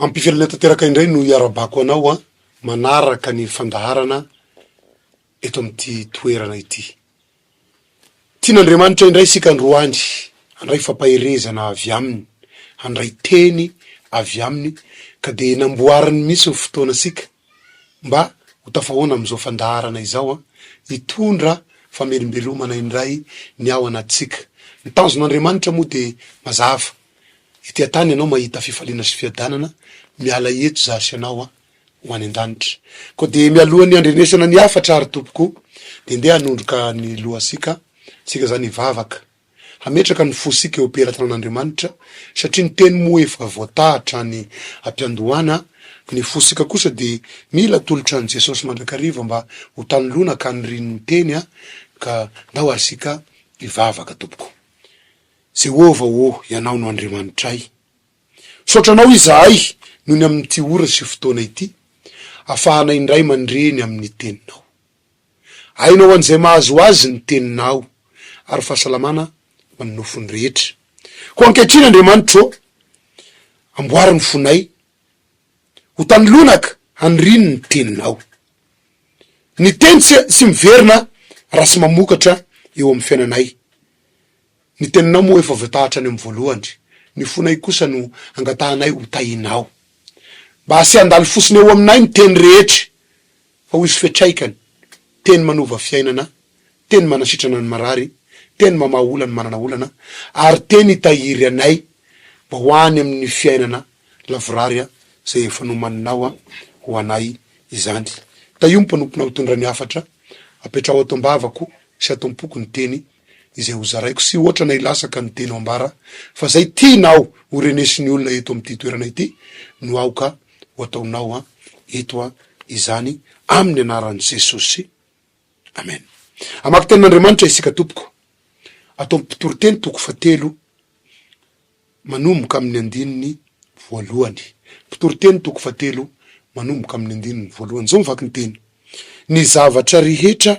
Ampifelana tanteraka indray no iarabako anao manaraka ny fandaharana eto amin'ity toerana ity. Tian'Andriamanitra indray sika androany, handray fampahirezana avy aminy, handray teny avy aminy, ka de namboariny misy ny fotoana sika mba ho tafahoana am'izao fandaharana izao hitondra famelombelomana indray ny ao anatsika. Ny tanjon'Andriamanitra moa de mazava. Ity tany ianao mahita fifaliana sy fiadanana, miala eto zasy ianao ho any an-danitra. Ko de mialohan'ny andrenesana ny afatra ary tompoko, de ndeha hanondroka ny lohasika, sika zany ivavaka. Hametraka ny fosika eo am-pelatran'Andriamanitra, satria ny teny moa efa voatahatra ny ampiandohana, ny fosika kosa de mila tolotra an' Jesosy mandrakariva mba ho tanolona ka nyrin'ny teny ka ndao ary sika ivavaka tompoko. Jehova ianao no Andriamanitray. Sotranao izahay noho ny amin'ity ora sy fotoana ity, ahafahana indray mandreny amin'ny teninao. Hainao an'izay mahazo azy ny teninao, ary fahasalamana amin'ny nofony rehetra. Ko ankehitriny Andriamanitra amboary ny fonay, ho tanolonaka haniriny ny teninao. Ny teny sy miverina raha sy mamokatra eo amin'ny fiainanay. Ny teninao moa efa voatahatra any amin'ny voalohany, ny fonay kosa no angatahanay ho tahinao. Mba sy handalo fosiny eo aminay ny teny rehetra, fa ho izy fetraikany, teny manova fiainana, teny manasitrana ny marary, teny mamaha olana manana olana, ary teny hitahiry anay mba ho any amin'ny fiainana lavorary zay efa nomaninao ho anay izany. Io mpanompono hitondra ny afatra, apetrao ato ambavako sy ato ampoko ny teny izay ho zaraiko, sy ohatra na ilasaka ny teny ambara, fa zay tianao ho renesin'ny olona eto amin'ity toerana ity, no aoka ho ataonao eto izany amin'ny anaran'i Jesosy. Amen. Amaky tenin'Andriamanitra isika tompoko, atao ampitoroteny toko 7 manomboka amin'ny andininy voalohany. Mpitoroteny toko 7 manomboka amin'ny andininy voalohany. Zao mivaky ny teny: ny zavatra rehetra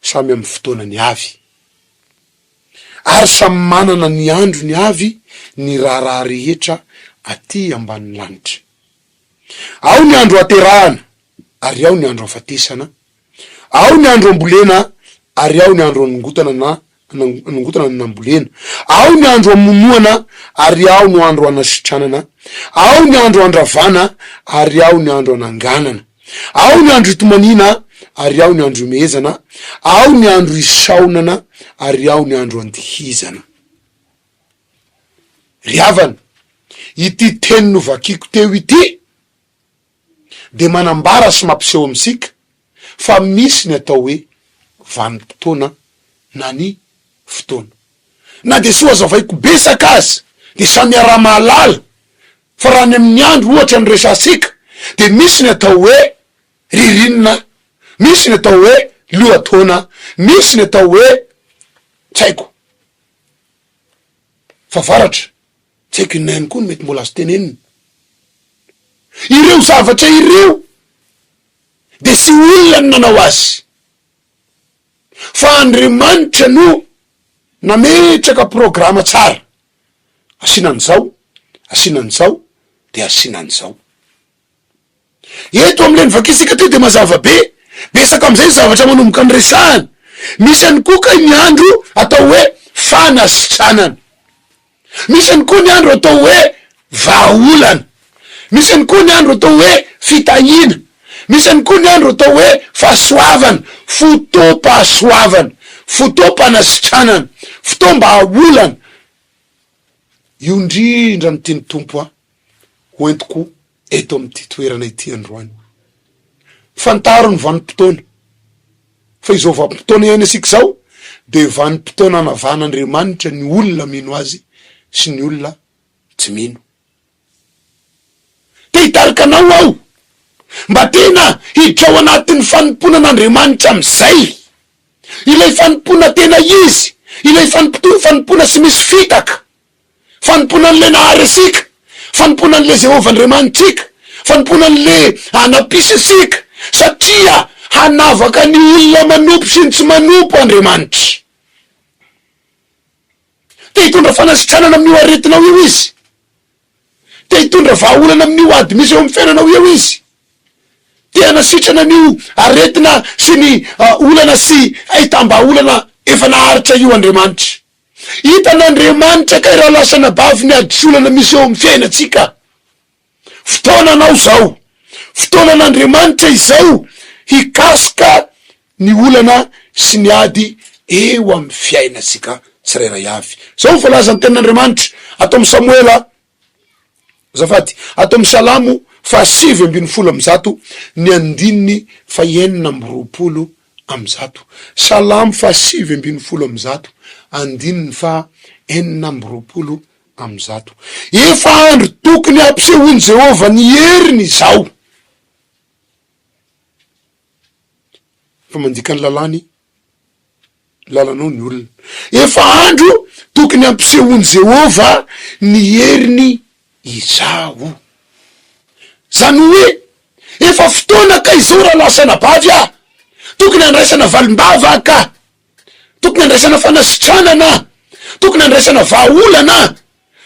samy amin'ny fotoanany avy, ary samy manana ny andro ny avy ny raharaha rehetra aty ambanin'ny lanitra. Ao ny andro aterahana, ary ao ny andro afatesana, ao ny andro ambolena, ary ao ny andro anongotana ny nambolena, ao ny andro amonoana, ary ao ny andro anasitranana, ao ny andro andravana, ary ao ny andro ananganana, ao ny andro itomanina, ary ao ny andro imehezana, ao ny andro isaonana, ary ao ny andro andihizana. Ry havana, ity teny novakiko teo ity de manambara sy mampiseho amitsika fa misy ny atao hoe vanim-potoana na ny fotoana. Na de soa zavaiko besaka azy de samy araha mahalala, fa raha ny amin'ny andro ohatra ny resasika de misy ny atao hoe ririnina, misy ny atao hoe lohataona, misy ny atao hoe tsaiko favaratra, tsaiko inainy koa mety mbola azo tenenina. Ireo zavatra ireo de sy olona ny nanao azy, fa Andriamanitra no nametraka programa tsara, asinan'izao, asinan'izao, de asinan'izao. Eto am'le nivakisika teo de mazava be, besaka am'izay zavatra manomboka ny resahana. Misy any koa ka ny andro atao hoe fanasitranana, misy any koa ny andro atao hoe vahaolana, misy any koa ny andro atao hoe fitahina, misy any koa ny andro atao hoe fahasoavana, fotoam-pahasoavana, fotoam-panasitranana, fotoam-bahaolana. Io ndrindra ny teny tompo hoentiko eto amin'ity toerana ity androany. Fantaro ny vanim-potoana, fa izao vanim-potoana ihany asika zao de vanim-potoana anavan'Andriamanitra ny olona mino azy sy ny olona tsy mino. Te hitarika anao aho mba tena hiditra ao anatin'ny fanomponan'Andriamanitra am'izay, ilay fanompona tena izy, ilay fanompona sy misy fitaka, fanomponan'le nahary asika, fanomponan'le Jehova Andriamanitrika, fanomponan'le anapisy asika, satria hanavaka ny olona manompo sy ny tsy manompo Andriamanitra. Te hitondra fanasitranana amin'io aretinao io izy, te hitondra vahaolana amin'io ady misy eo amin'ny fiainanao eo izy, te hanasitrana an'io aretina sy ny olana sy ahitamba-olana efa naharitra io Andriamanitra. Hitan'Andriamanitra kay raha lasa nabavy ny adisolana misy eo amin'ny fiainatsika. Fotoananao zao, fotoanan'Andriamanitra izao hikasika ny olana sy ny ady eo amin'ny fiainatsika tsirairay avy. Zao voalaza ny tenin'Andriamanitra atao amin'ny Samoela, zafady, atao amin'ny Salamo 5:20 ny 9:20. Salamo 5:20 9:20. Efa andro tokony ampisehoany Jehova ny heriny zao. Fa mandika ny lalanao ny olona. Efa andro tokony ampisehoany Jehova ny heriny izao. Zany hoe efa fotoana ka izao raha lasa nabavy tokony andraisana valimbava ka, tokony andraisana fanasitranana, tokony andraisana vahaolana,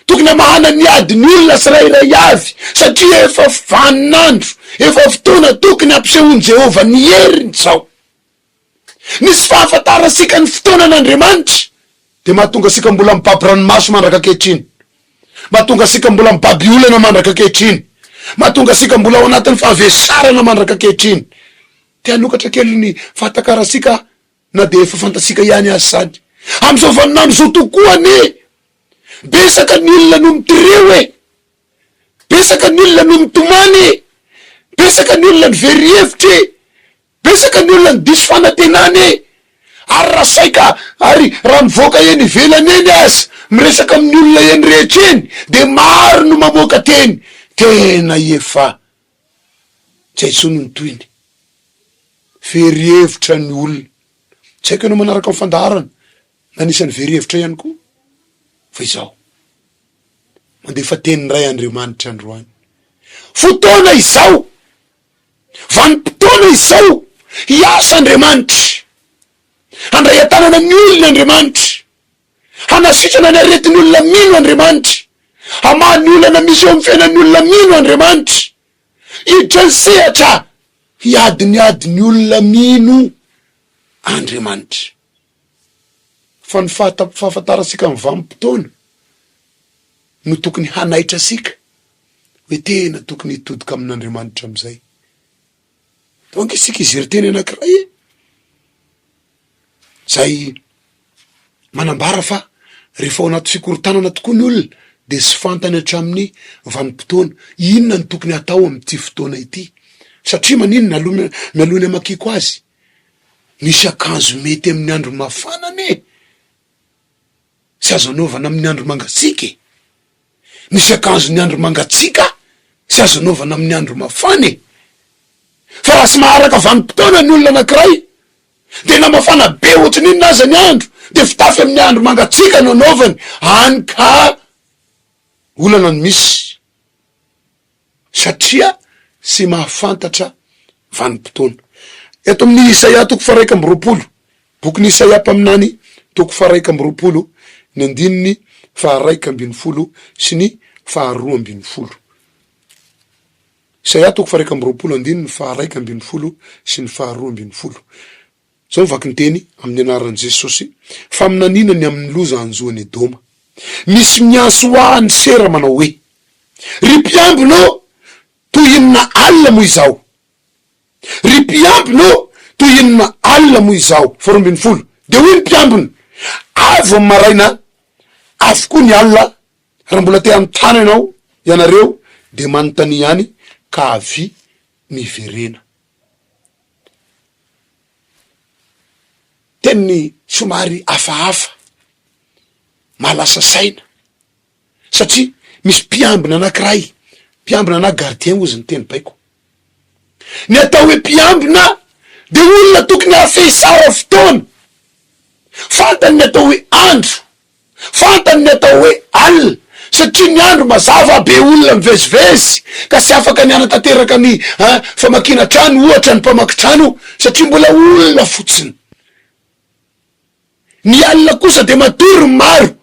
tokony mahana ny adiny olona tsirairay avy, satria efa vaninandro, efa fotoana tokony ampisehoany Jehova ny heriny zao. Nisy fahafantarasika ny fotoanan'Andriamanitra de mahatonga sika mbola mibaby ranomaso mandraka ankehitriny, mahatonga sika mbola mibaby olana mandraka ankehitriny, mahatonga sika mbola ao anatin'ny fahavesarana mandraka ankehitriny. Te hanokatra kely ny fahatakarasika na de efa fantasika ihany azy zany. Am'izao vaninandro zao tokoa besaka ny olona no mitireo besaka ny olona no mitomany, besaka ny olona ny very hevitry, besaka ny olona ny diso fanantenany. Ary raha saika ary raha mivoaka eny ivelany eny azy miresaka amin'ny olona eny rehetra eny de maro no mamoaka teny. Tena efa tsy haitsony ny toiny very hevitra ny olona. Tsy haiko ianao manaraka amin'ny fandaharana nanisany very hevitra ihany koa, fa izao mandefa teny ray Andriamanitra androany. Fotoana izao, vanim-potoana izao hiasa Andriamanitra, handray an-tanana ny olona Andriamanitra, hanasitrana ny aretin'ny olona mino Andriamanitra, hamahany olana misy eo amin'ny fiainan'ny olona mino Andriamanitra, hiditra ny sehatra hiadiny olona mino Andriamanitra. Fa ny fahafantarasika ny vanim-potoana no tokony hanaitra sika hoe tena tokony hitodika amin'Andriamanitra amizay. Donc isika izery teny anankiray zay manambara fa rehefa ao anaty fikorotanana tokoa ny olona de sy fantany hatramin'ny vanim-potoana inona ny tokony atao amin'ity fotoana ity. Satria maninona mialony amakiko azy, misy akanjo mety amin'ny andro mafana sy azo anaovana amin'ny andro mangatsika, misy akanjo ny andro mangatsika sy azo anaovana amin'ny andro mafana. Fa raha sy maharaka vanim-potoana ny olona anankiray de na mafana be ohatrany inona aza ny andro de fitafy amin'ny andro mangatsika no anaovany, any ka olana ny misy, satria sy mahafantatra vanim-potoana. Eto amin'ny Isaia 1:20, bokin'ny Isaia mpaminany 1:20 ny 1:20 sy ny 2:20. Isaia 1:20 sy ny 2:20. Zao vaky ny teny amin'ny anaran'i Jesosy: fa minaninany amin'ny loza anjoany Edoma, misy mianso ahany sera manao hoe, ry mpiambinao toy inona alina moa izao, ry mpiambinao toy inona alina moa izao. 2:20 de hoy ny mpiambina, avy amin'ny maraina avokoa ny alina, raha mbola te anontany ianao ianareo de manontany ihany ka avy miverena. Teniny somary hafahafa, malasa saina, satria misy mpiambina anankiray, mpiambina na gardien ozy ny teny baiko. Ny atao hoe mpiambina de olona tokony hafehy sara fotoana, fantany ny atao hoe andro, fantany ny atao hoe alina, satria ny andro mazava be olona mivezivezy ka sy afaka ny anatanteraka ny famakina trano ohatra ny mpamaky trano satria mbola olona fotsiny. Ny alina kosa de matory maro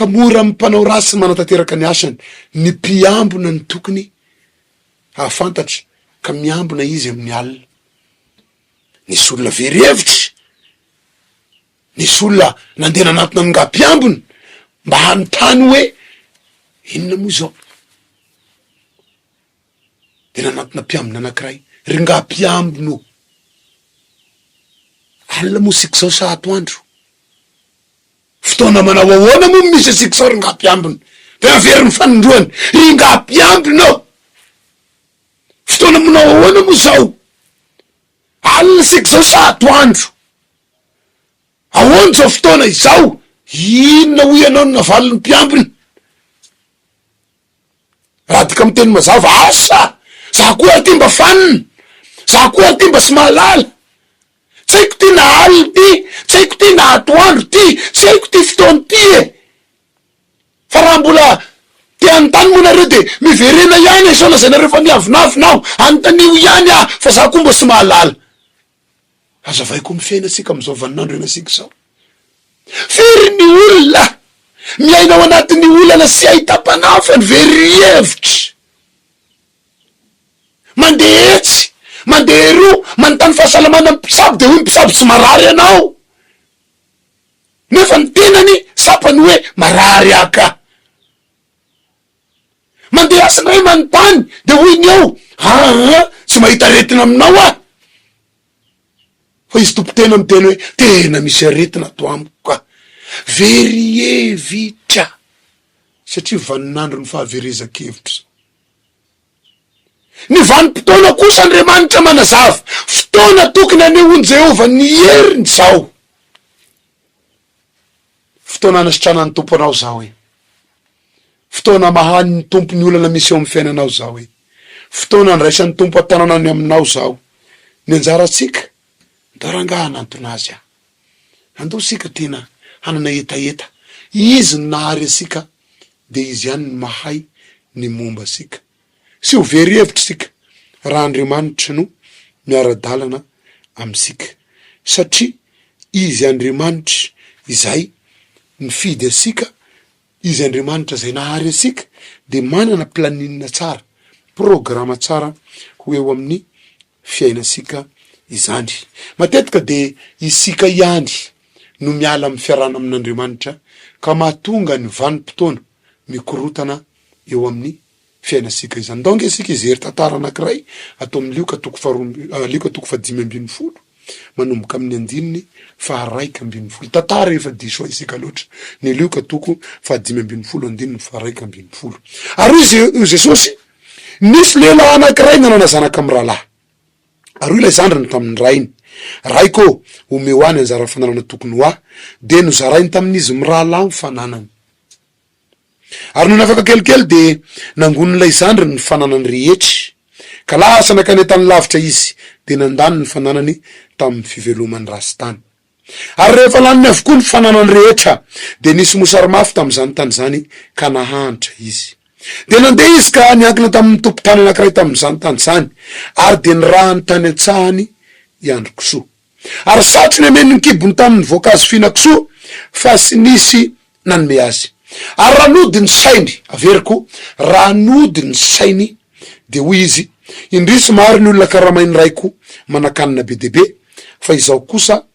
ka mora ampanao rasy manatanteraka ny asany, ny mpiambona ny tokony ahafantatra ka miambona izy amin'ny alina. Nisy olona very hevitra, nisy olona nandeha nanatona ny ngam-piambony mba hanontany hoe inona moa zao, de nanatona mpiambina anankiray, ry ngam-piambono alina moa sika zao sa atoandro, fotoana manao ahoana moa misy asika zao ry ngam-piambony, de very ny fanondroany, ry ngam-piambono fotoana manao ahoana moa zao, alina sika zao sa atoandro, ahoana zao fotoana izao, inona ho ianao no navaliny mpiambony. Raha dika miteny mazava, asa za koa ty mba fanina, za koa ty mba sy mahalala, tsy haiko ty na alina ty, tsy haiko ty na atoandro ty, tsy haiko ty fotoany ty fa raha mbola te anontany moa nareo de miverena ihany sao lazay nareo fa niavinavinao, anontanio ihany fa za koa mba sy mahalala. Azavaiko mifiaina asika amizao vaninandro ena asika zao, firy ny olona miainao anatin'ny olana sy ahita-panafany, very hevitra, mandeha etsy mandeha eroa, manontany fahasalamana mpisabo de hoy mpisabo tsy marary anao, nefa ny tenany sapany hoe marary aka. Mandeha asinay manontany de hoy ny eo tsy mahita aretina aminao fa izy tompo-tena miteny hoe tena misy aretina ato amiko ka. Very hevitra, satria vaninandro ny fahaverezan-kevitra. Ny vanim-potoana kosa Andriamanitra manazava, fotoana tokony anehoan'i Jehova ny heriny zao, fotoana anasitrana ny tompo anao zao fotoana mahany ny tompo ny olana misy eo amin'ny fiainanao zao fotoana andraisan'ny tompo atananany aminao zao. Ny anjaratsika darangahana antona azy andao sika tena hanana etaeta, izy ny nahary asika de izy ihany ny mahay ny momba asika, sy ho very hevitra sika raha Andriamanitra no miara-dalana amsika, satria izy Andriamanitra izay mifidy asika, izy Andriamanitra zay nahary asika de manana planinina tsara, programa tsara ho eo amin'ny fiainasika izany. Matetika de isika ihany no miala amin'ny fiarana amin'Andriamanitra ka mahatonga ny vanim-potoana mikorotana eo amin'ny fiainasika izany. Donc isika izery tantara anankiray atao amin'ny Lioka toko 5:12 manomboka amin'ny 1:120. Tantara efa diso isika loatra, ny Lioka toko 5:120. Ary io Jesosy nisy lehilahy anankiray nanana zanaka amin'ny rahalahy, ary ilay zandriny tamin'ny rainy, raiko omeo any anjara fananana tokony ho de nozarainy tamin'izy mirahalahy ny fananany. Ary noho afaka kelikely de nangonon'ilay zandriny ny fananany rehetra, ka lasa nakany tany lavitra izy de nandany ny fananany tamin'ny fivelomany rasy tany. Ary rehefa laniny avokoa ny fananany rehetra de nisy mosary mafy tam'izany tany zany ka nahantra izy. De nandeha izy ka niankina tamin'ny tompo-tany anankiray tamin'izany tany zany, ary de ny raha ny tany an-tsahany iandro kisoa. Ary satry ny ameny ny kibony tamin'ny voankazo fina kisoa fa sy nisy nanome azy. Ary ranody ny sainy, averiko, ranody ny sainy de hoy izy, indrisy maro ny olona karamainy raiko manakanina be debe, fa izao kosa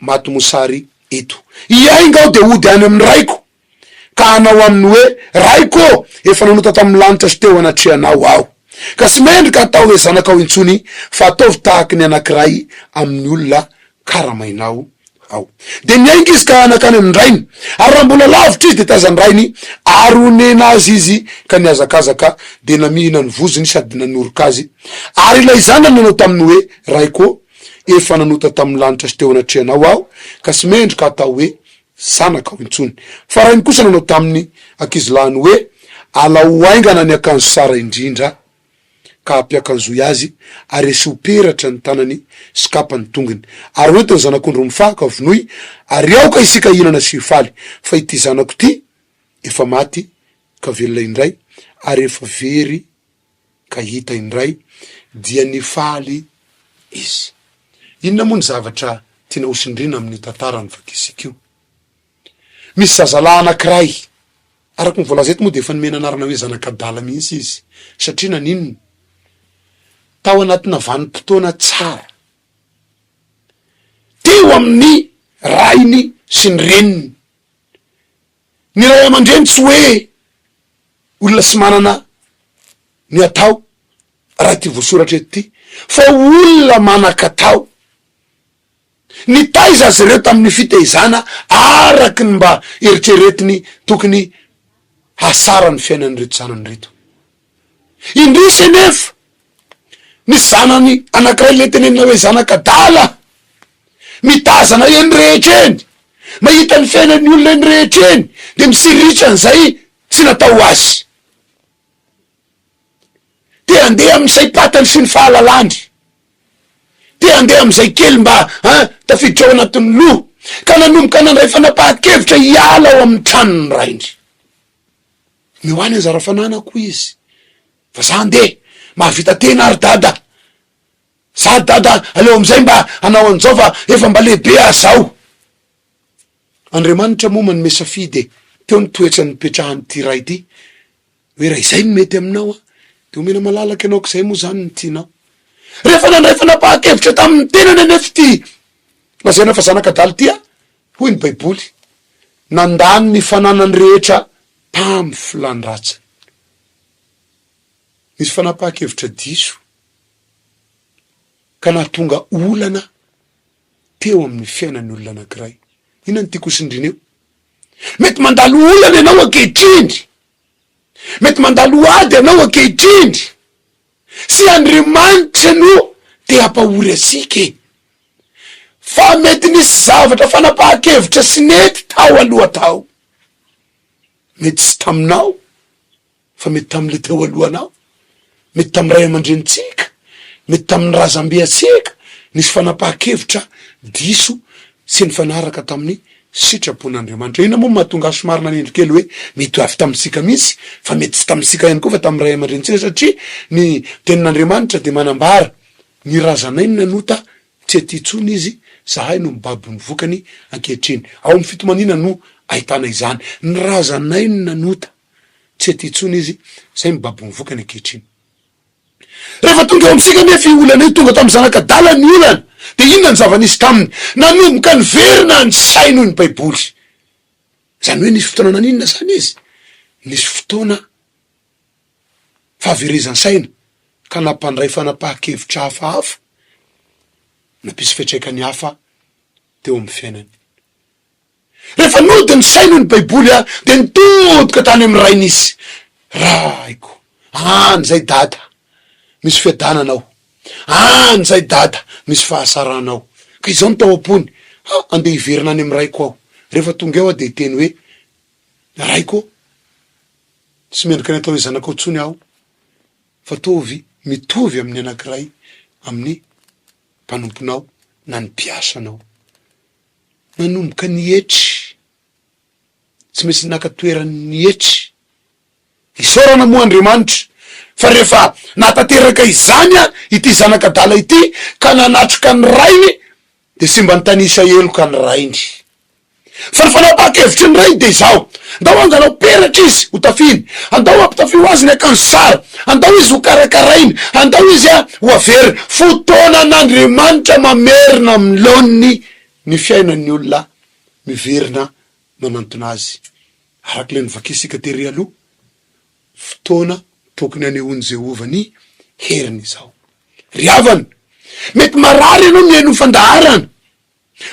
maty mosary eto. Iaingao de ody any amin'ny raiko, ka hanao aminy hoe raiko efa nanota tamin'ny lanitra sy teo anatrehanao aho, ka sy mendrika atao hoe zanakao intsony, fa ataovy tahaky ny anankiray amin'ny olona karamainao ao. De niainga izy ka anakany amin'ny rainy, ary raha mbola lavitra izy de tazany rainy, ary onena azy izy ka niazakazaka de namihina ny voziny sady nanoroka azy. Ary ilay zanany nanao taminy hoe raiko efa nanota tamin'ny lanitra sy teo anatrehanao aho, ka sy mendrika atao hoe zanakao intsony. Fa rainy kosa nanao tamin'ny ankizilahiny hoe alao aingana ny akanjo sara indrindra, ka ampiakanjoy azy ary esy operatra ny tanany sy kapany tongony. Ary hoe teny zanak'ondro mifaka vonoy, ary aoka isika hinana sy faly, fa ity zanako ty efa maty ka velona indray, ary efa very ka hita indray, dia nifaly izy. Inona moa ny zavatra tiana hosindrina amin'ny tantara ny vakisika io? misy zazalahy anankiray araky ny voalaza eto moa de efa nomena anarana hoe zanakadala mihitsy izy satria naninona tao anatina vanim-potoana tsara teo amin'ny rainy sy ny reniny ny ray aman-dreny tsy hoe olona sy manana ny atao raha ty voasoratra eto ty fa olona manan-katao nitaiza azy ireo tamin'ny fitehizana araky ny mba eritreretiny tokony hasara ny fiainany reto zanany reto indrisy nefa ny zanany anankiray le tenenina hoe zanakadala mitazana eny rehetra eny mahita ny fiainany olona eny rehetra eny de misiritranyzay tsy natao azy te andeha am'izay patany sy ny fahalalany te andeha am'izay kely mba tafiditra ao anatin'ny loha ka nanomboka nandray fanapahan-kevitra hiala ao amin'ny tranony raindry mioany anjara fananako izy fa za ndeha mahavita tena ary dada za dada aleo am'izay mba anao an'izao fa efa mba lehibe azao Andriamanitra moa manome safidy teo ny toetra ny petrahany ty ray ty hoe raha izay mety aminao de omena malalaky anao ko zay moa zany ny tianao rehefa nandray fanapahan-kevitra tamin'ny tenany anefa ty lazaina fa zanakadala tya hoy ny baiboly nandany ny fananany rehetra tamy filandratsany misy fanapahan-kevitra diso ka nahatonga olana teo amin'ny fiainany olona anankiray ina ny tiako sindrina eo mety mandalo olana ianao ankehitrindry mety mandalo ady ianao ankehitrindry sy Andriamanitra no te hampahory asika fa mety nisy zavatra fanapahan-kevitra sy nety tao aloha tao mety sy taminao fa mety tam'le teo alohanao mety tamy ray aman-drenitsika mety tamin'ny razam-beatsika nisy fanapahan-kevitra diso sy ny fanaraka tamin'ny sitrapon'Andriamanitra ina moa mahatonga somary nanendry kely hoe mety avy tamitsika misy fa mety sy tamitsika ihany koa fa tamy ray aman-drenitsika satria ny tenin'Andriamanitra de manambara ny razanainy nanota tsy aty tsony izy zahay no mibaby ny vokany ankehitriny ao amin'ny fitomanina no ahitana izany ny razanainy nanota tsy aty tsony izy zay mibaby ny vokany ankehitriny rehefa tonga eo amitsika nefa olana io tonga tamy zanakadala ny olana de inona ny zava-nisy taminy nanomboka ny verina ny sainy hoy ny baiboly zany hoe nisy fotoana naninona zany izy nisy fotoana fahaverezany saina ka nampandray fanapahan-kevitra hafahafa nampisy fiatraikany hafa teo amin'ny fiainany rehefa nody ny sainy hoy ny baiboly de nitodika tany amin'ny rainisy raiko zay dada misy fiadananao zay dada misy fahasaranao ka izao ny tao am-pony andeha hiverina any amin'ny raiko aho rehefa tonga eo de teny hoe raiko tsy mendrika ny atao hoe zanakao tsony aho fa tovy mitovy amin'ny anankiray amin'ny mpanomponao na ny mpiasanao nanomboka ny etry tsy misy nakatoerany ny etry isaorana moa Andriamanitra fa rehefa natateraka izany ity zanakadala ity ka nanatroka ny rainy de sy mba nitanisa elo ka ny rainy fa ny fanapahan-kevitry ny rainy de zao andao anjanao peratra izy ho tafiny andao ampitafy ho azy ny akanjo sara andao izy ho karakarainy andao izy ho avery fotoana n'Andriamanitra mamerina amin'ny laoniny ny fiainan'ny olona miverina manantona azy arak'le nivakisika tery aloha fotoana tokony anehoany Jehovah-ny heriny izao ry havana mety marary ianao mihaino fandaharana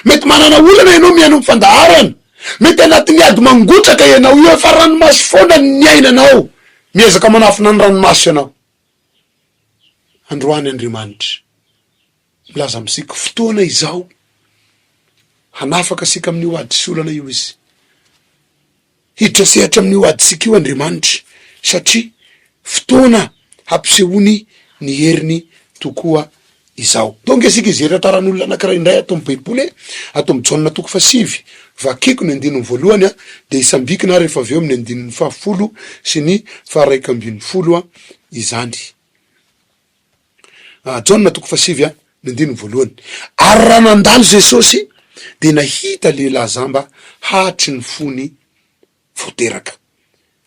mety manana olana ianao mihaino fandaharana mety anatin'ny ady mangotraka ianao io efa ranomasy foana ny ainanao miezaka manafina ny ranomasy ianao androany Andriamanitra milaza amitsika fotoana izao hanafaka asika amin'ny ady sy olana io izy hiditra sehatra amin'ny adisika io Andriamanitra satria fotoana hampisehoany ny heriny tokoa izao donge asika izy taran'olona anankiray indray atao amin'ny baiboly atao amin'ny Jaona toko 7 vakiko ny andininy voalohany de isambikina rehefa avy eo amin'ny andininy 10 sy ny 11 izany Jaona toko 7 ny andininy voalohany ary raha nandalo Jesosy de nahita lehilahy zamba hatry ny fony voateraka.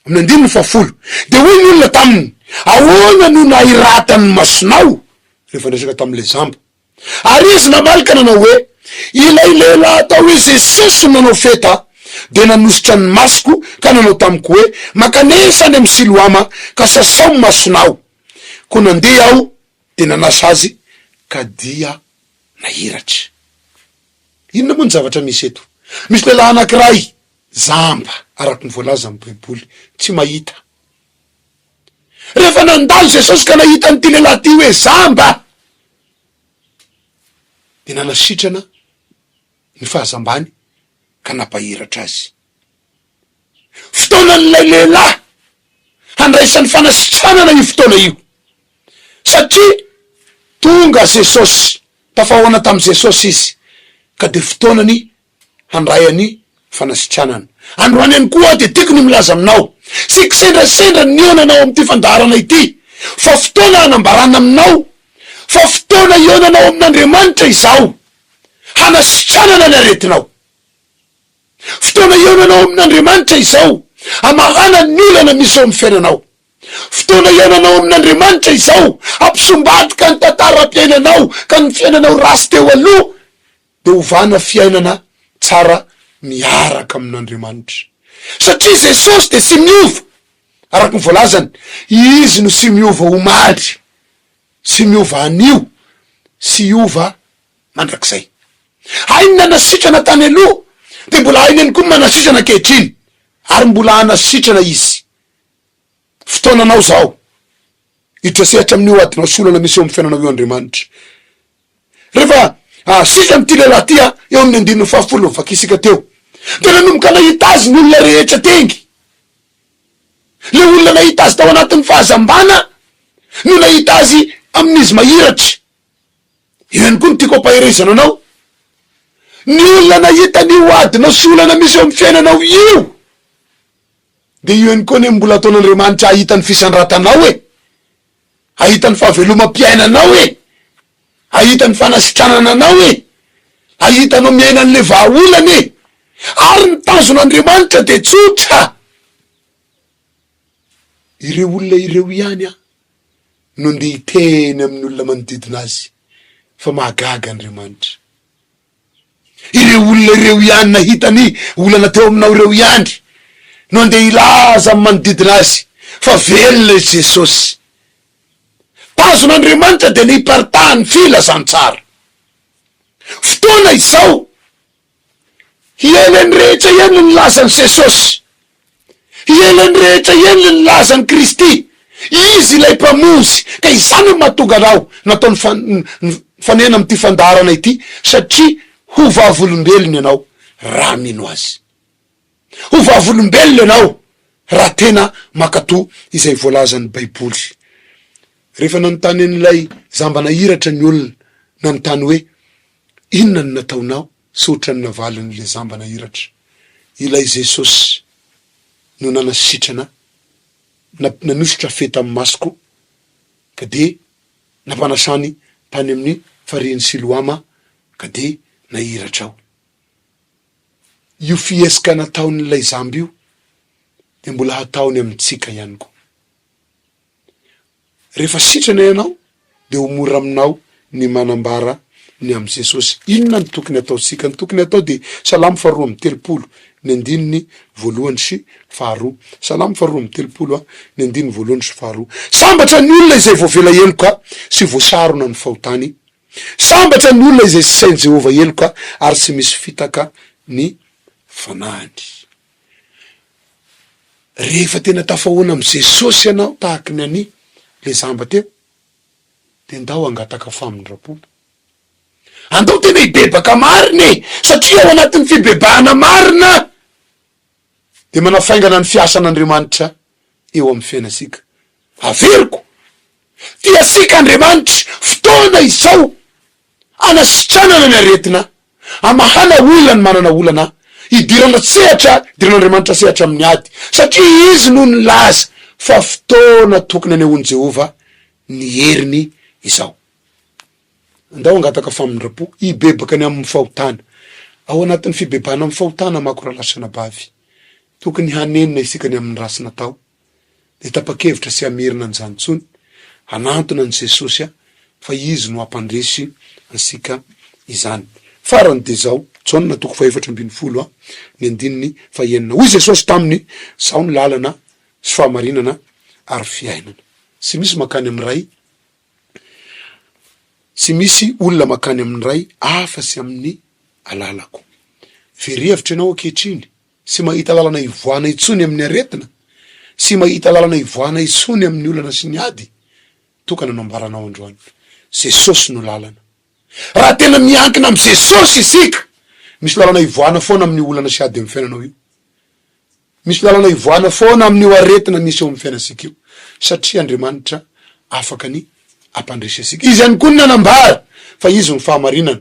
Amin'ny andininy fahafolo, de hoy ny olona taminy, ahoana no nairatany masonao rehefa resaka tam'le zamba. Ary izy namalika nanao hoe, ilay lehilahy atao hoe Jesosy nanao feta de nanositra ny masoko ka nanao tamiko hoe makanesany amy Siloama ka sasao ny masonao. Ko nandeha aho de nanasa azy ka dia nahiratra. Inona moa ny zavatra misy eto? Misy lehilahy anankiray zamba araky ny voalaza amy Baiboly tsy mahita. Rehefa nandalo Jesosy ka nahita n'ity lehilahy ty hoe zamba de nanasitrana ny fahazambany ka napahiratra azy. Fotoanan'ilay lehilahy handraisan'ny fanasitranana io fotoana io, satria tonga Jesosy, tafahoana tamy Jesosy izy, ka de fotoanany handray any fanasitranana. Androany any koa de tiako ny milaza aminao, sy kisendrasendra ny ionanao amty fandaharana ity, fa fotoana hanambarana aminao, fa fotoana ionanao amin'Andriamanitra izao hanasitranana ny aretinao. Fotoana ionanao amin'Andriamanitra izao amahana ny olana misy eo amin'ny fiainanao. Fotoana ionanao amin'Andriamanitra izao ampisombadika ny tantaram-piainanao ka ny fiainanao rasy teo aloha de hovana fiainana tsara miaraka amin'Andriamanitra. Satria Jesosy de sy miova, araky ny voalazany, izy no sy miova omaly, sy miova anio, sy iova mandrakizay. Hainy nanasitrana tany aloha de mbola hainy any koa manasitrana ankehitriny, ary mbola hanasitrana izy. Fotoananao zao hitrasehatra amin'io adinao solana misy eo amin'ny fiainanao io Andriamanitra. Rehefa sisa am'ty lehilahy tya eo amin'ny andininy fahafolo vakisika teo, de nanomboka nahita azy ny olona rehetra tengy. Le olona nahita azy tao anatin'ny fahazambana no nahita azy amin'izy mahiratra. Io ihany koa no tiako ampahirizana anao. Ny olona nahita an'io adinao solana misy eo amin'ny fiainanao io, de io ihany koa ne mbola ataon'Andriamanitra ahita ny fisandratanao e, ahita ny fahavelomam-piainanao e, ahita ny fanasitranana anao e, ahitanao miaina an'le vahaolana e. Ary ny tanjon'Andriamanitra de tsotra. Ireo olona ireo ihany no nde hiteny amin'ny olona manodidina azy fa mahagaga Andriamanitra. Ireo olona ireo ihany nahitany olana teo aminao ireo ihany no nde ilaza amin'ny manodidina azy fa velona i Jesosy. Tanjon'Andriamanitra de nipartahany filazantsara. Fotoana izao hielany rehetra ihany ny lazany Jesosy, hielany rehetra ihany ny lazany Kristy. Izy ilay mpamozy, ka izany ny mahatonga anao nataony fanena am'ty fandaharana ity, satria ho vavolombelona ianao raha mino azy. Ho vavolombelona ianao raha tena makatò izay voalazan'ny Baiboly. Rehefa nanontany an'ilay zambana hiratra ny olona, nanontany hoe inona ny nataonao sotra ny navalin'le zambana hiratra. Ilay Jesosy no nanasitrana, nanositra feta amin'ny masoko, ka de nampanasany tany amin'ny farihin'ny Siloama, ka de nahiratra aho. Io fiesika nataon'ilay zamby io de mbola hataony amintsika ihany koa. Rehefa sitrana ianao de ho mora aminao ny manambara ny am' Jesosy. Inona ny tokony ataotsika? Ny tokony atao de Salamo 2:3 ny andininy 1 sy 2. Salamo 2:3 ny andininy 1 sy 2. Sambatra ny olona izay voavela eloka sy voasarona ny fahotany. Sambatra ny olona izay sy sain'i Jehova eloka ary sy misy fitaka ny fanahany. Rehefa tena tafahoana am' Jesosy ianao tahaky ny any le zamba teo, de ndao angataka famindrapo. Andao tena hibebaka marina, satria ao anatin'ny fibebahana marina de manafaingana ny fiasan'Andriamanitra eo amin'ny fiainasika. Averiko, tiasika Andriamanitra fotoana izao anasitranana ny aretina, amahana olana manana olana, hidirana sehatra, hidiran'Andriamanitra sehatra amin'ny ady, satria izy no nilaza fa fotoana tokony anehoan'i Jehova ny heriny izao. Andao angataka famindrapo, hibebaka ny amin'ny fahotana. Ao anatin'ny fibebahana amin'ny fahotana mako raha lasana bavy. tokony hanenina isika ny amin'ny rasy natao. De tapa-kevitra sy amerina an'izany intsony, hanantona an' Jesosy fa izy no ampandresy ansika izany. Farany de zao, Jaona 4:12 ny andininy 9. Hoy Jesosy taminy, zao ny lalana sy fahamarinana ary fiainana. Tsy misy makany amin'ny ray, tsy misy olona makany amin'ny ray afa-tsy amin'ny alalako. Very-hevitra ianao ankehitriny, tsy mahita lalana ivoana itsony amin'ny aretina, tsy mahita lalana ivoana itsony amin'ny olana sy ny ady, tokana nambaranao androany, Jesosy no lalana. Raha tena miankina am' Jesosy isika, misy lalana ivoana foana amin'ny olana sy ady amin'ny fiainanao io. Misy lalana ivoana foana amin'ny aretina misy eo amin'ny fiainasika io, satria Andriamanitra afaka ny ampandresy asika. Izy ihany koa ny nanambara fa izy ny fahamarinana.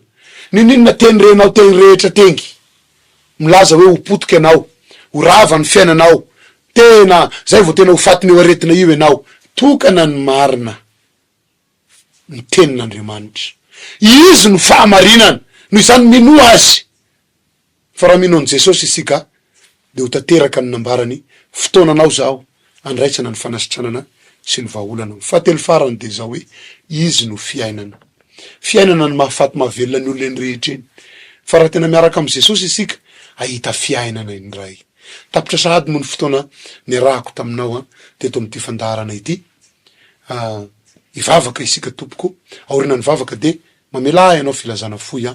Ninona teny renao teny rehetra tengy, milaza hoe ho potika ianao, ho rava ny fiainanao, tena zay vao tena ho fatiny eo aretina io ianao, tokana ny marina ny tenin'Andriamanitra. Izy ny fahamarinana, noho izany mino azy. Fa raha mino an' Jesosy isika de ho tanteraka ny nambarany, fotoananao zao andraisana ny fanasitranana sy ny vahaolana. Fahatelo farany de zao hoe izy no fiainana. Fiainana ny mahafaty mahavelona ny olona rehetra eny. Fa raha tena miaraka am' Jesosy isika, ahita fiainana indray. Tapitra sahady mo ny fotoana niarahako taminao teto am'ty fandaharana ity. Ivavaka isika tompoko, aoriana ny vavaka de mamela ianao filazana foy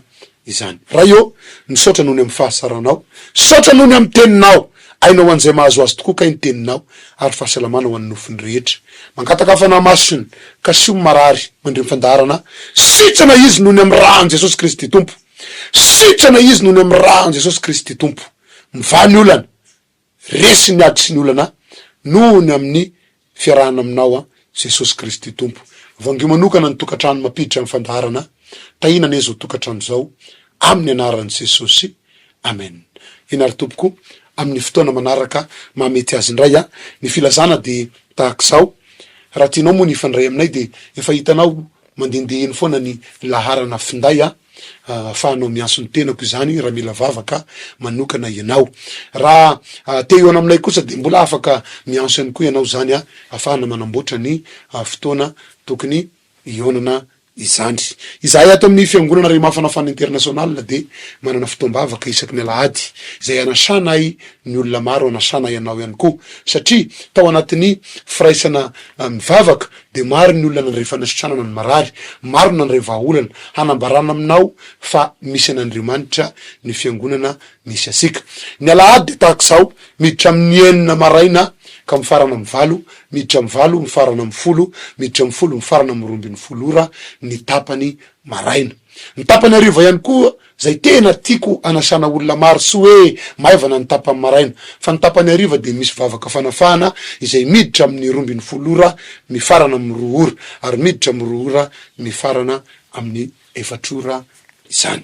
izany. Raha io, nisaotra noho ny amin'ny fahasaranao, saotra noho ny amin'ny teninao, ainao an'izay mahazo azy tokoa kay ny teninao, ary fahasalamana ho an'ny nofiny rehetra. Mangataka fanahy masony, ka sy marary mandremy fandaharana, sitrana izy noho ny amin'ny rahan' Jesosy Kristy tompo. Sitrana izy noho ny amin'ny rahan' Jesosy Kristy tompo. Mivany olana, resy ny ady sy ny olana, noho ny amin'ny fiarahana aminao Jesosy Kristy tompo. Vangio manokana ny tokatrano mapiditra amin'ny fandaharana, tahina ne zao tokatrano zao, amin'ny anaran'i Jesosy. Amen. Inary tompoko, amin'ny fotoana manaraka mahamety azy indray ny filazana de tahak'izao. Raha tianao moa ny ifandray aminay de efa hitanao mandendeheny foana ny laharana finday afahanao mianso ny tenako izany raha mila vavaka manokana ianao. Raha te eo aminay kosa de mbola afaka mianso ihany koa ianao zany afahana manamboatra ny fotoana tokony ionana izany. Izahay ato amin'ny fiangonana Remafanafana internasional de manana fotoam-bavaka isaky ny alahady, izay anasanay ny olona maro, anasanay ianao ihany koa, satria tao anatin'ny firaisana mivavaka de maro ny olona nandray fanasitranana ny marary, maro nandray vahaolana, hanambarana aminao fa misy an'Andriamanitra ny fiangonana misy asika. Ny alahady de tahak'izao, miditra amin'ny 9 maraina ka mifarana amin'ny valo, miditra amin'ny valo, mifarana amin'ny 10, miditra amin'ny 10, mifarana amin'ny 12 ora ny tapany maraina. Ny tapany hariva ihany koa, zay tena tiako anasana olona maro, sy hoe maivana ny tapany maraina, fa ny tapany hariva de misy vavaka fanafahana izay miditra amin'ny 12 ora mifarana amin'ny 2 ora, ary miditra amin'ny 2 ora mifarana amin'ny 4 ora izany.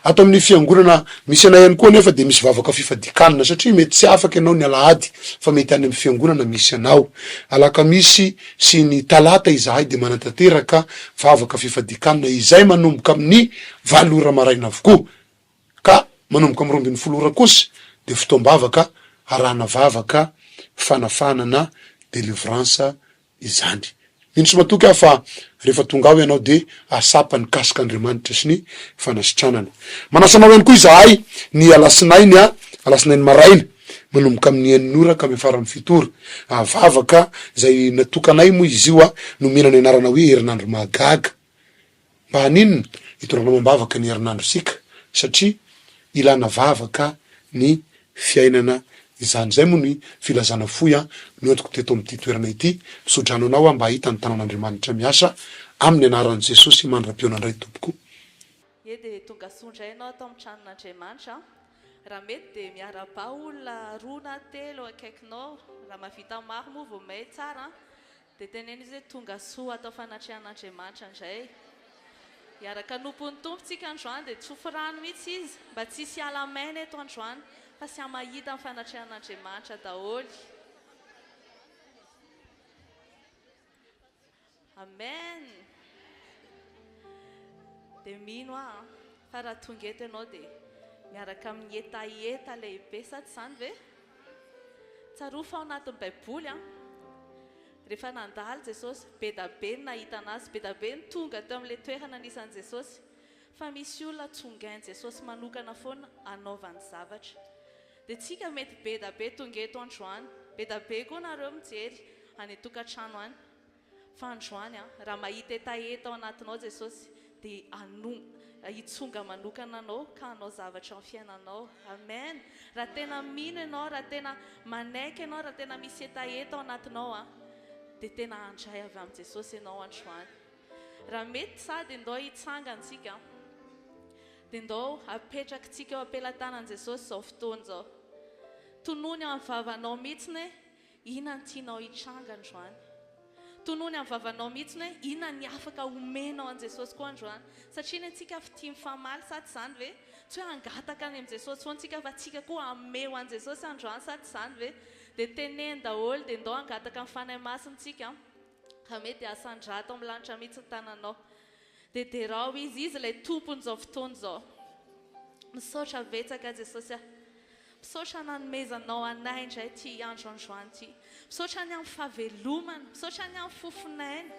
Ato amin'ny fiangonana misy anay ihany koa nefa de misy vavaka fifadikanana, satria mety tsy afaka ianao ny alahady fa mety any amin'ny fiangonana misy anao. Alakamisy sy ny talata izahay de manatanteraka vavaka fifadikanana izay manomboka amin'ny 4 ora maraina avokoa, ka manomboka amin'ny 12 ora kosa de fotoam-bavaka arahana vavaka fanafanana délivrance izany. Indro matoky fa rehefa tonga ao ianao de asapany kasika Andriamanitra sy ny fanasitranana. Manasanao ihany koa izahay ny alasinainy alasinainy maraina manomboka amin'ny 9 ora ka mifarany 7 ora. Vavaka zay natokanay moa izy io no menany anarana hoe herinandro mahagaga. Mba haninona hitorana mambavaka ny herinandro sika, satria ilana vavaka ny fiainana izany. Zay moa ny filazana foy no entiko teto amin'ity toerana ity, misodrano anao mba hahita ny tanan'Andriamanitra miasa amin'ny anaran'i Jesosy mandram-pionandray tompoko. De tonga sondray anao atao amin'ny tranon'Andriamanitra, raha mety de miara-ba olona 2 na 3 akaikinao, raha mahavita maro moa vao may tsara, de teneny izy hoe tonga soa atao fanatrehan'Andriamanitra indray. Iaraka nompon'ny tompontsika androany de tsofirano mihitsy izy, mba tsisy ala maina eto androany, fa sy mahita ny fanatrehan'Andriamanitra daholo. Amen. De mino fa raha tonga eto ianao de miaraka amin'ny etaeta lehibe, sa tsy zany ve? tsaroa fa ao anatin'ny baiboly a rehefa nandalo Jesosy be da be ny nahita anazy be da be ny tonga teo amin'ilay toerana nisan'i Jesosy fa misy olona tsongain'i Jesosy manokana foana anaovany zavatra dia tsika mety be da be tonga eto androany be da be koa nareo mijery any tokantrano any fa androany a raha mahita etaeta ao anatinao Jesosy dia hitsonga manokana anao ka hanao zavatra amin'ny fiainanao. Amen. Raha tena mino ianao, raha tena manaiky ianao, raha tena misy etaeta ao anatinao a dia tena handray avy amin'ny Jesosy ianao androany. Raha mety sady ndao hitsangantsika dia ndao apetrakintsika eo ampelantanan Jesosy izao fotoana izao. Tonony amin'ny vavanao mihitsiny hoe inona no tianao hitranga androany. Tonony amin'ny vavanao mihitsiny hoe inona ny afaka omenao an Jesosy koa androany. Satria antsika tia mifamaly sady izany ve tsy hoe hangataka any amin'ny Jesosy foana tsika fa tsika koa hameo an Jesosy androany sady izany ve dia teneny daholo dia ndao hangataka amin'ny fanahy masintsika ka mety asan-drato amin'ny lanitra mihitsy ny tananao dia derao izy ilay tompony izao fotoana izao. Misaotra betsaka Jesosy misaotra nanomezanao anay indray ty andro androany ty. Misaotra ny amin'ny fahavelomana, misaotra ny amin'ny fofinainy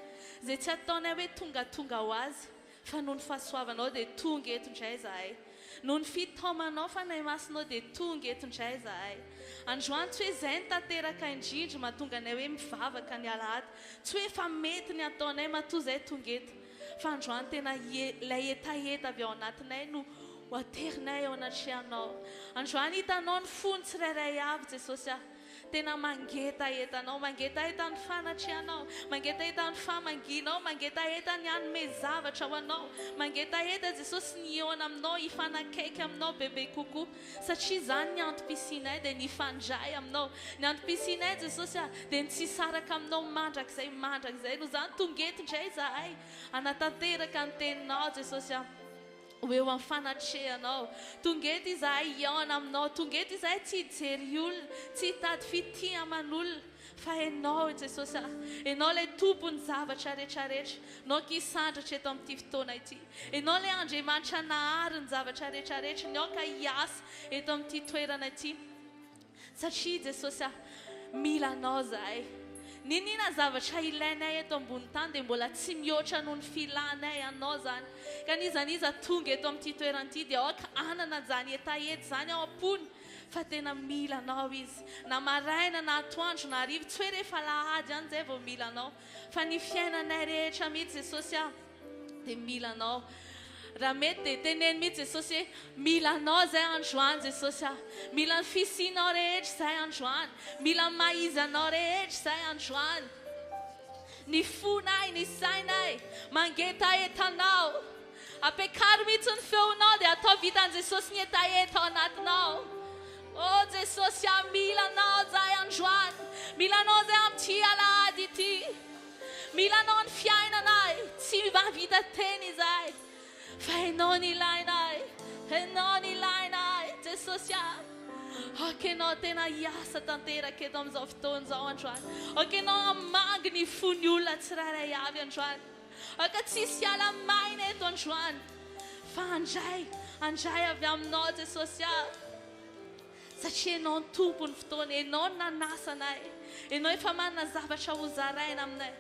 izay tsy ataonay hoe tonga ho azy fa noho ny fahasoavanao dia tonga eto indray zahay. Noho ny fitaomanao fanahy masinao dia tonga eto indray zahay. Androany tsy hoe izay ny tanteraka indrindra mahatonga anay hoe mivavaka ny alahady, tsy hoe efa mety ny ataonay matoa izay tonga eto fa androany tena ilay etaeta avy ao anatinay no ho aterinay ao anatrehanao. Androany hitanao ny fony tsirairay avy Jesosy tena mangetahetanao, mangetaeta ny fanatrehanao, mangetaeta ny famanginao, mangetaeta ny hanome zavatra ho anao, mangetaeta Jesosy ny eona aminao, hifanakaiky aminao bebe kokoa satria izany ny antom-pisinay dia ny fandray aminao. Ny antom-pisinay Jesosy dia ny tsisaraka aminao mandrakizay no izany tonga eto indray zahay hanatanteraka ny teninao Jesosy hoe ho amin'ny fanatrehanao. Tonga eto izahay hiaona aminao, tonga eto izahay tsy hijery olona, tsy hitady fitiaman'olona fa ianao Jesosy ianao ilay tompony zavatra rehetrarehetra, ianao kisandratra eto amin'ity fotoana ity, ianao ilay Andriamanitra nahary ny zavatra rehetrarehetra, ianao ka hiasa eto amin'ity toerana ity satria Jesosy mila anao zahay. Ninina zavatra ilainay eto ambony tany dia mbola tsy mihoatra noho ny filanay anao zany. Ka nizaniza tonga eto amin'ity toerana ity dia aoka anana izany etaeta izany ao am-pony fa tena mila anao izy. Na maraina na atoandro na hariva tsy hoe rehefa lahady ihany izay vao mila anao fa ny fiainanay rehetra mihitsy Jesosy dia mila anao. Raha mety dia teneny mihitsy Jesosy hoe mila anao izay androany Jesosy mila ny fisianao rehetra izay androany, mila ny maizy anao rehetra izay androany. Ny fonay, ny sainay mangetaetanao, apekaro mihitsy ny feonao dia atao vitan'i Jesosy ny etaeta ao anatinao. O Jesosy mila anao izay androany, mila anao izay amin'ity alahady ity, mila anao ny fiainanay tsy mahavita teny izay fa ianao ny ilainay, ianao ny ilainay Jesosy Aka ianao tena hiasa tanteraka eto amin'izao fotoana izao androany. Aka ianao hamangy ny fony olona tsirairay avy androany. Aka tsisy hiala maina eto androany fa handray avy aminao Jesosy satria ianao ny tompony fotoana, ianao ny nanasa anay, ianao efa manana zavatra ho zaraina aminay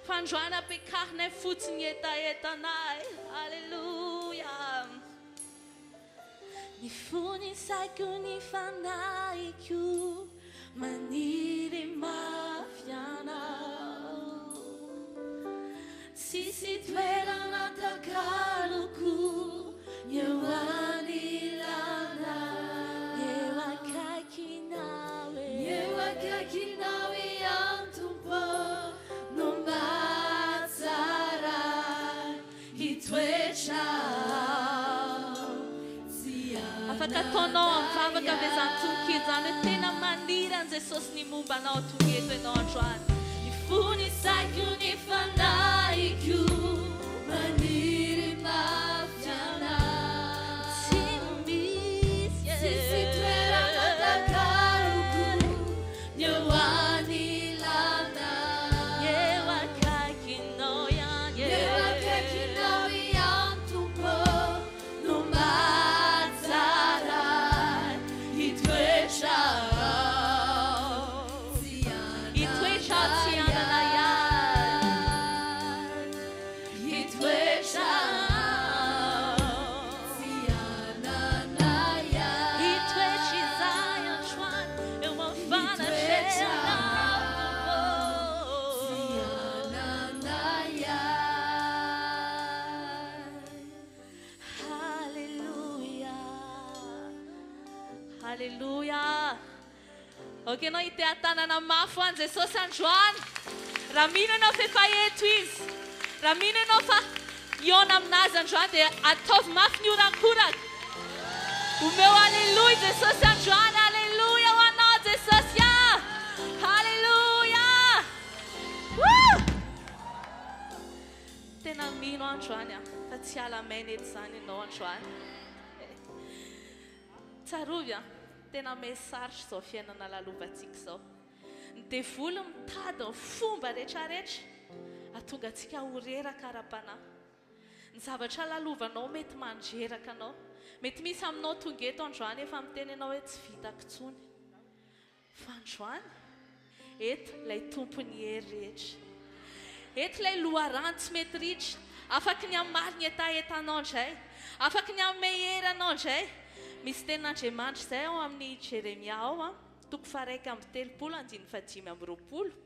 fa androany apekarinay fotsiny etaetanay. Alleluia. Ny fony saiko ny fanaiko maniry mafianao, sisy toerana takaloko eo anilana, eo akaiky nawe antompo no mba tsara hitoetra. Afaka ataonao mivavaka avy izany tononkely izany hoe tena maniry an'i Jesosy ny momba anao tonga eto ianao androany. Ny fony saiko ny fanaiko maniry mafianao, sisy toerana takaloko eo anilana, eo akaikinao ihany, eo akaikinao ihany tompo no mba tsara hitoetra. Alleluia. Ok, anao ite tanana mafy hoany Jesosy androany. Raha mino ianao fa efa eto izy. Raha mino ianao fa iona aminazy androany dia ataovy mafy ny orankoraka. Omeo alleluia Jesosy androany. Alleluia ho anao Jesosy. Alleluia. Tena mino androany fa tsy alamaina eto zany ianao androany. Tsarovy tena mesarotra izao fiainana lalovantsika izao. Ny devoly mitady ny fomba rehetrarehetra ahatonga antsika ho reraka ara-panahy. Ny zavatra lalovanao mety mandreraka anao. Mety misy aminao tonga eto androany efa miteny ianao hoe tsy vitako intsony. Fa androany, eto ilay tompony hery rehetra. Eto ilay loharano tsy mety ritra. Afaka ny amaly ny etaetanao indray. Afaka ny amin'ny hery anao indray. Misy tenin'Andriamanitra izay ao amin'ny Jeremia ao, 3:3-20.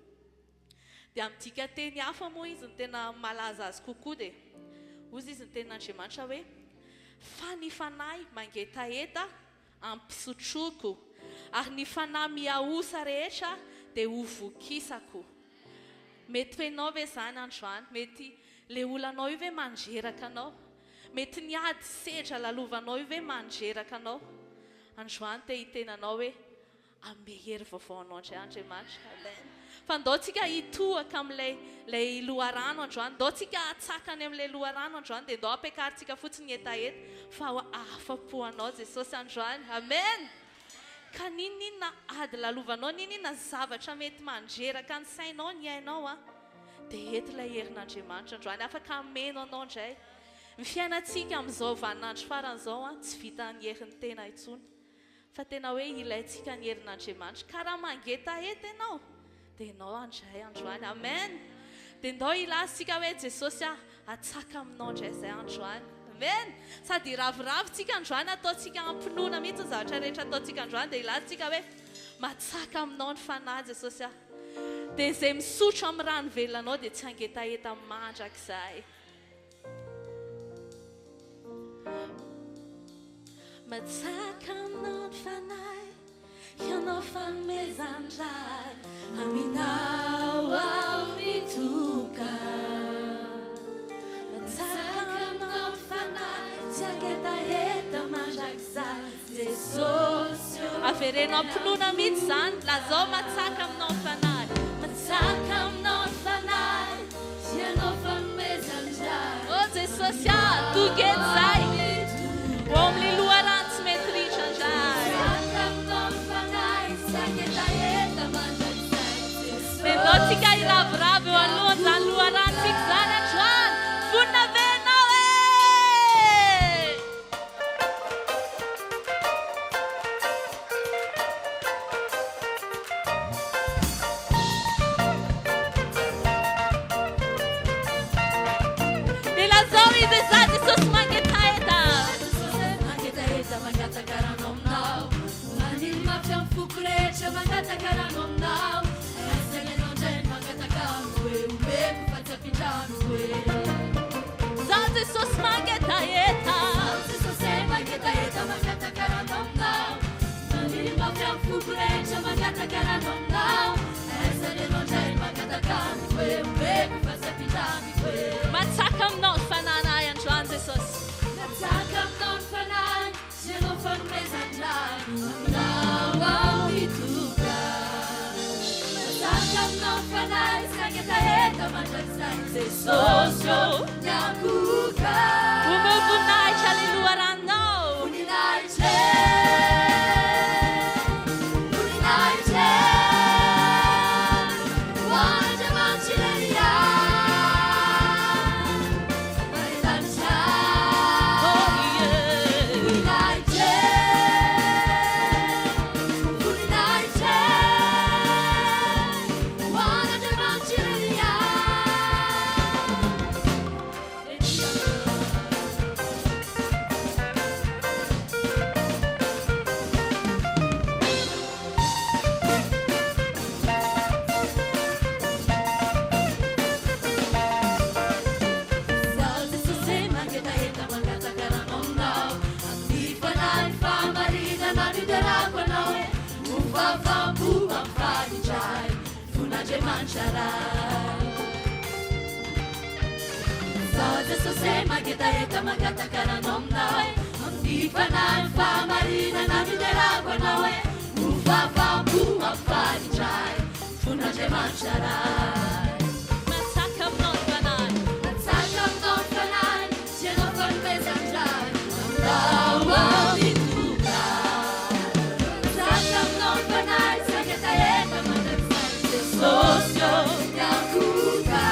Dia amin'ny dika teny hafa moa izy ny tena malaza azy kokoa dia hozy izy ny tenin'Andriamanitra hoe fa ny fanahy mangetaeta ampisotroko ary ny fanahy miaosa rehetra dia ho vokisako. Mety hoenao ve zany androany? Mety le olanao io ve mandreraka anao? Mety niady sedra lalovanao io ve mandreraka anao? Androany te hitenanao hoe ame hery vaovao anao indray Andriamanitra. Amen. Fa ndao tsika hitohaka amin'ilay loharano androany. Ndao tsika hatsakany amin'ilay loharano androany dia ndao ampiakarintsika fotsiny etaeta fa ho afa-po anao Jesosy androany. Amen. Ka ninona ady lalovanao, ninona zavatra mety mandreraka ny sainao, ny ainao dia eto ilay herin'Andriamanitra androany. Afaka ameno anao indray. Ny fiainantsika amin'izao vaninandro faran'izao tsy vita ny herin'ny tena intsony. Fa tena hoe ilaintsika ny herin'Andriamanitra. Ka raha mangetaeta ianao dia ianao andray androany. Amen. Dia ndao ilazintsika hoe Jesosy hatsaka aminao indray izay androany. Amen. Sady raviravitsika androany ataontsika ampinoana mihitsy ny zavatra rehetra ataontsika androany dia ilazintsika hoe matsaka aminao ny fanahy Jesosy. Dia izay misotro amin'ny rano velanao dia tsy hangetaeta mandrakizay. Matsaka aminao ny fanahy, ianao fanomezandray, aminao aho mitoka. Matsaka aminao ny fanahy, tsy hangetaeta mandrakizay, Jesosy. Averenao ampinoana mihitsy zany, lazao matsaka aminao ny fanahy. Matsaka aminao ny fanahy, ianao fanomezandray. Oh Jesosy, tonga eto zay. Ho amin'ny loharano tsy mety ritra indray. Dia ndao tsika hiravoravo eo alohan' izany loharanontsika zany androany. Vonina ve ianao e? Dia lazao izy za Jesosy mangetaeta. Mangatakaranao aminao, manino mafy amin'ny foko rehetra mangatakaranao aminao. Asanyanao indray ny mangatakamo hoe omeko fa tsy ampindrano hoe. Zaho Jesosy mangetaeta. Jesosy mangetaeta mangatakaranao aminao, manino mafy amin'ny foko rehetra mangatakaranao aminao. Asanyanao indray ny mangatakamo hoe omeko fa tsy ampindrano hoe. Matsaka aminao ny fananahy androany Jesosy. Matsaka aminao ny fanahy, ianao fanomezandray, aminao aho mitoka. Matsaka aminao ny fanahy, tsy hangetaeta mandrakizay, Jesosy ny akoka. Omeo voninahitra ilay loharanonao. Voninahitra voninahitra ho Andriamanitra Jesosy magetaeta mangatakarano aminao e amifanahy fahamarinana minerako anao e hovavampo mampifalitray fon'Andriamanitra ray matsaka aminao ny fanahy matsaka aminao ny fanahy sy anao fanomezan-dray aminao amitoka matsaka aminao ny fanahy sy angetaeta mandakisaky Jesosy o miankoka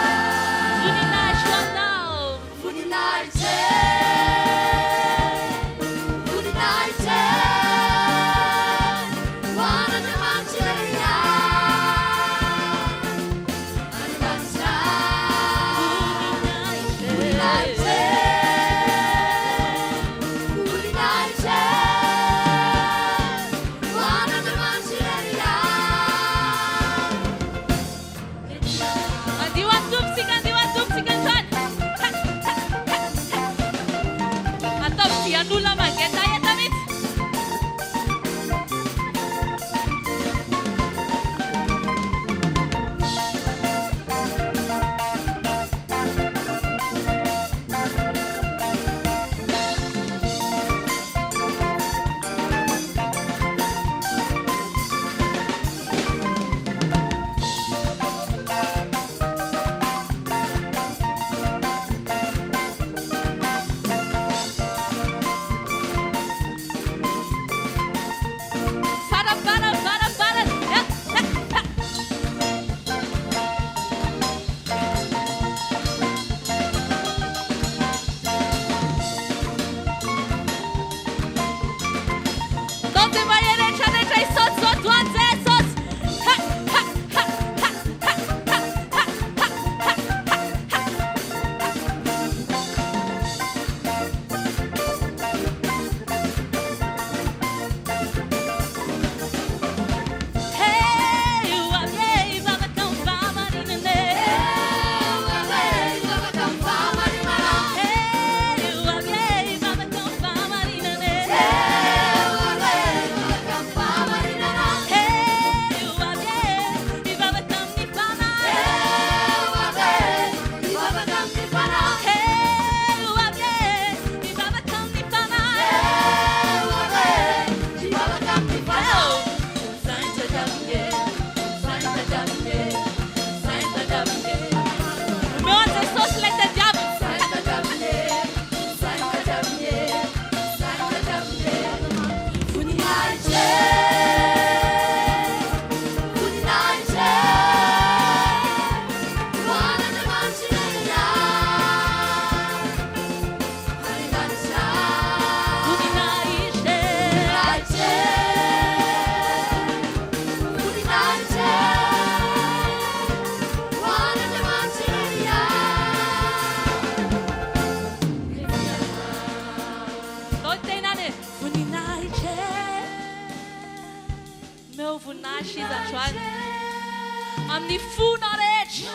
amin'ny fonao rehetra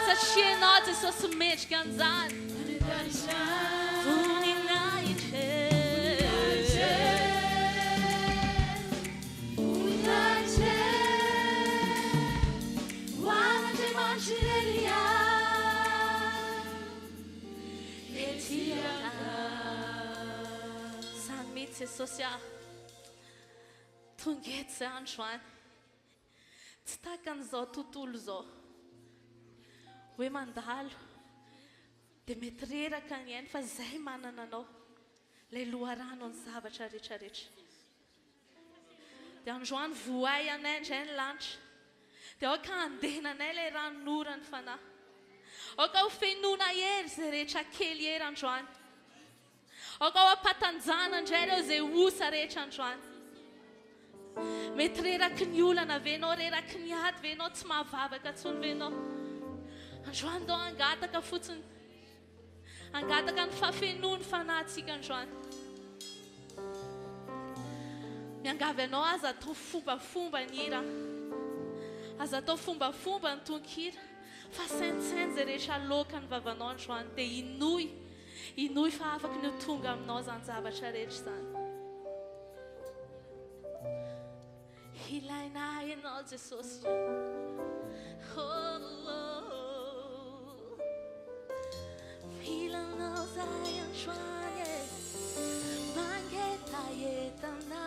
satria ianao Jesosy mendrika an'izany Zany mihitsy Jesosy tonga eto izay androany tsy tahaka an'izao tontolo izao hoe mandalo dia mety reraka ny aina fa izay manana anao ilay loharano ny zavatra rehetrarehetra dia androany voay anay indray ny lanitra dia aoka andehananay ilay ranon'orany fanahy aoka ho fenoana hery izay rehetra kely hery androany aoka ho ampatanjana indray ireo izay osa rehetra androany mety reraky ny olana venao reraky ny ady venao tsy mahavavaka tsony venao androany dao angataka fotsiny angataka ny fafenoany fanahintsika androany miangavy anao aza atao fombafomba ny hira aza atao fombafomba ny tonkira fa saintsainy zay rehetra loka ny vavanao androany dia inoy fa afaka ny tonga aminao zany zavatra rehetra zany ilaina ianao Jesosy. Milanao zahay androany mangetahietanao.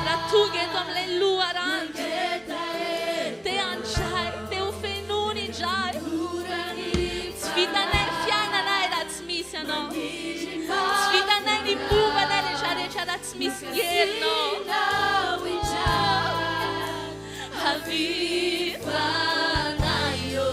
Raha tonga eto amin'ilay loharano, te andray, te ho fenony indray. Tsy vitanay ny fiainanay raha tsy misy anao. Tsy vitanay ny mombanay rehetrarehetra raha tsy misy ny herinao. Avivanay eo.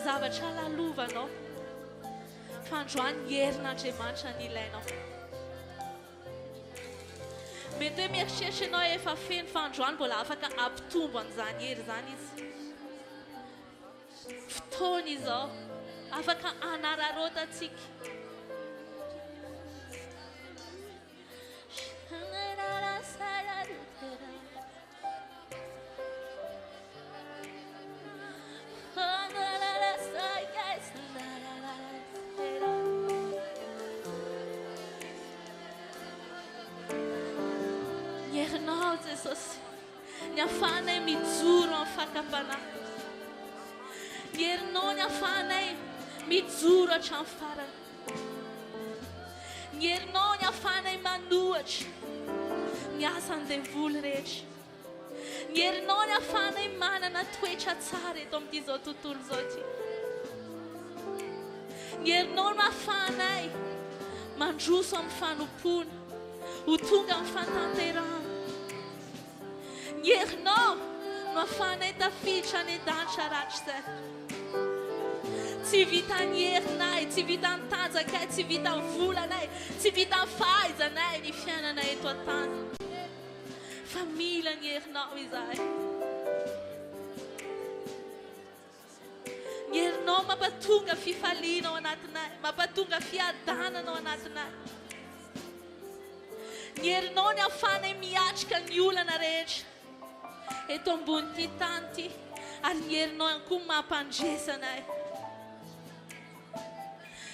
zavatra lalovanao fa androany herin'Andriamanitra ny ilainao. Mety hoe mieritreritra ianao efa feno fa androany mbola afaka ampitombo an'izany hery zany izy. Fotoana izao afaka anararotantsika. Herinao Jesosy, ny ahafahanay mijoro amin'ny fakapanahy. Ny herinao ny ahafahanay mijoro hatramin'ny farany. Ny herinao ny ahafahanay manohatra ny asan'ny devoly rehetra. Ny herinao ny ahafahanay manana toetra tsara eto amin'izao tontolo izao ity. Ny herinao no ahafahanay mandroso amin'ny fanompona ho tonga amin'ny fantanterahana. Ny herinao no ahafahanay tafiditra ny danitra ratsy izay. Tsy vita ny herinay, tsy vita ny tanjakay, tsy vita ny volanay, tsy vita ny fahaizanay ny fiainanay eto an-tany. Fa mila ny herinao izahay. Ny herinao mampatonga fifaliana ao anatinay, mampatonga fiadanana ao anatinay. Ny herinao ny ahafahanay miatrika ny olana rehetra eto ambony tany ity, ary ny herinao ihany koa mampandresanay.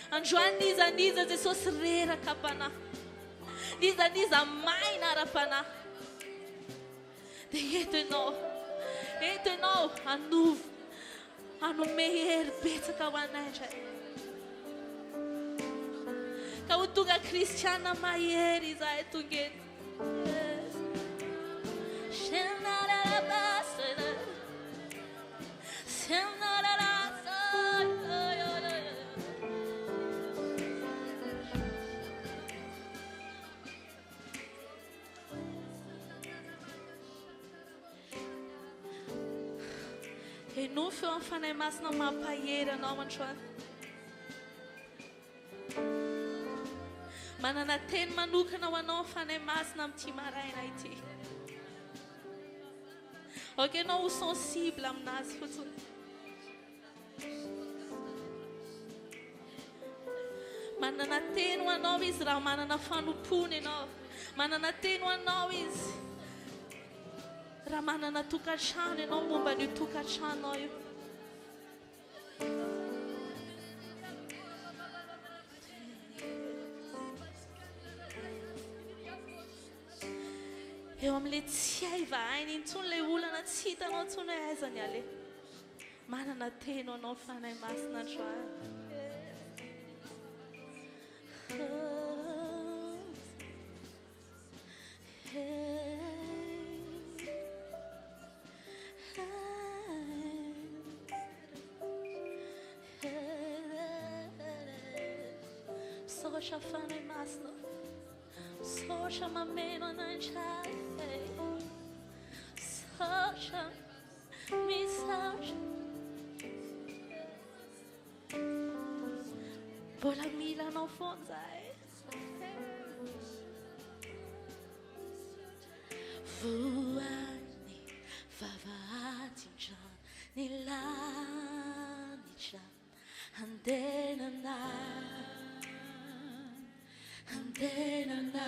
Androany nizaniza Jesosy reraka am-panahy, nizaniza maina ara-panahy. Dia eto ianao anovo, hanome hery betsaka ho anay indray. Ka ho tonga kristiana mahery izahay tonga eto. Enao feo amin'ny fanahy masina mampahery anao androany. Manana teny manokana ho anao amin'ny fanahy masina amin'ity maraina ity. Oka ianao ho sensible aminazy fotsiny. Manana teny ho anao izy raha manana fanompona ianao. Manana teny ho anao izy raha manana tokantrano ianao momba ny tokantrano io. Eo amin'ilay tsy hay vahainy intsony ilay olana tsy hitanao intsony hoe aiza ny ale. Manana teny ho anao fanahy masina androany. Misaotra fanahy masina, misaotra mameno anay indray. Misaotra, misaotra. Mbola mila anao foana izahay. Voany vavahadin-drano ny lanitra andenana, andenana.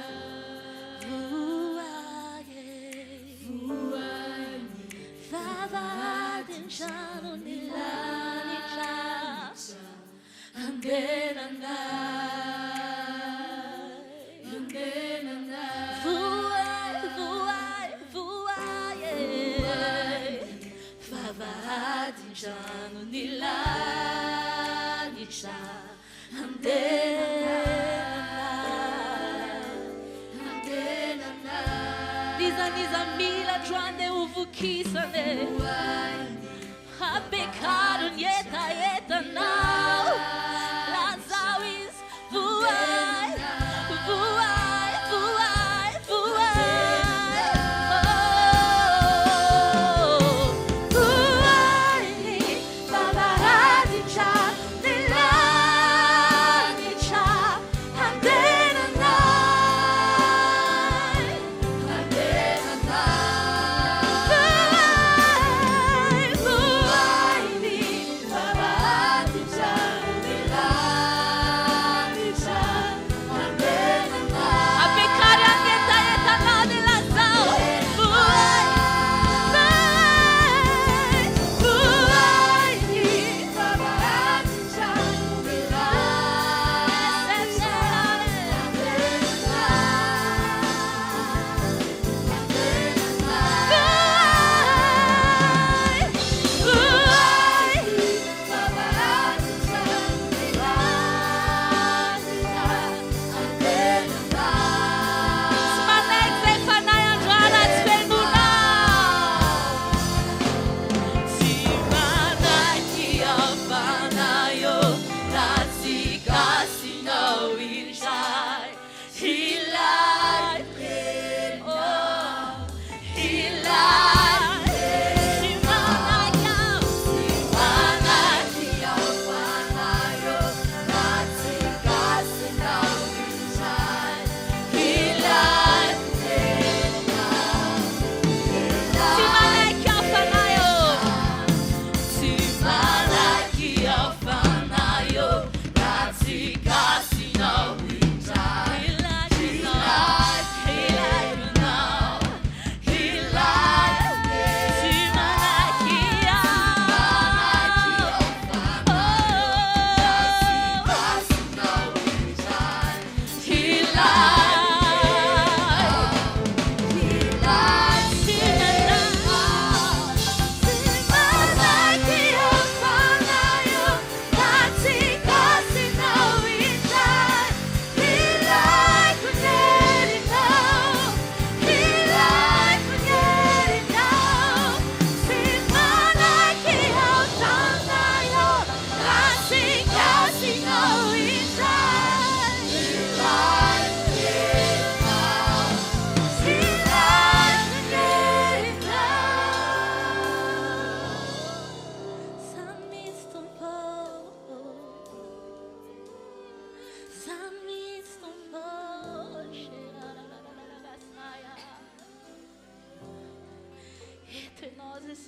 Voany vavahadin-drano ny lanitra andenana, andenana. Vavahadin-drano ny lanitra andenana. Niza mila androany ho vokisany, abekarony etaetanao. Lazao izy voay, voay, voay, voay. Voay, vavahadin-drano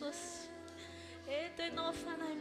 Jesosy. Eto ianao fanahy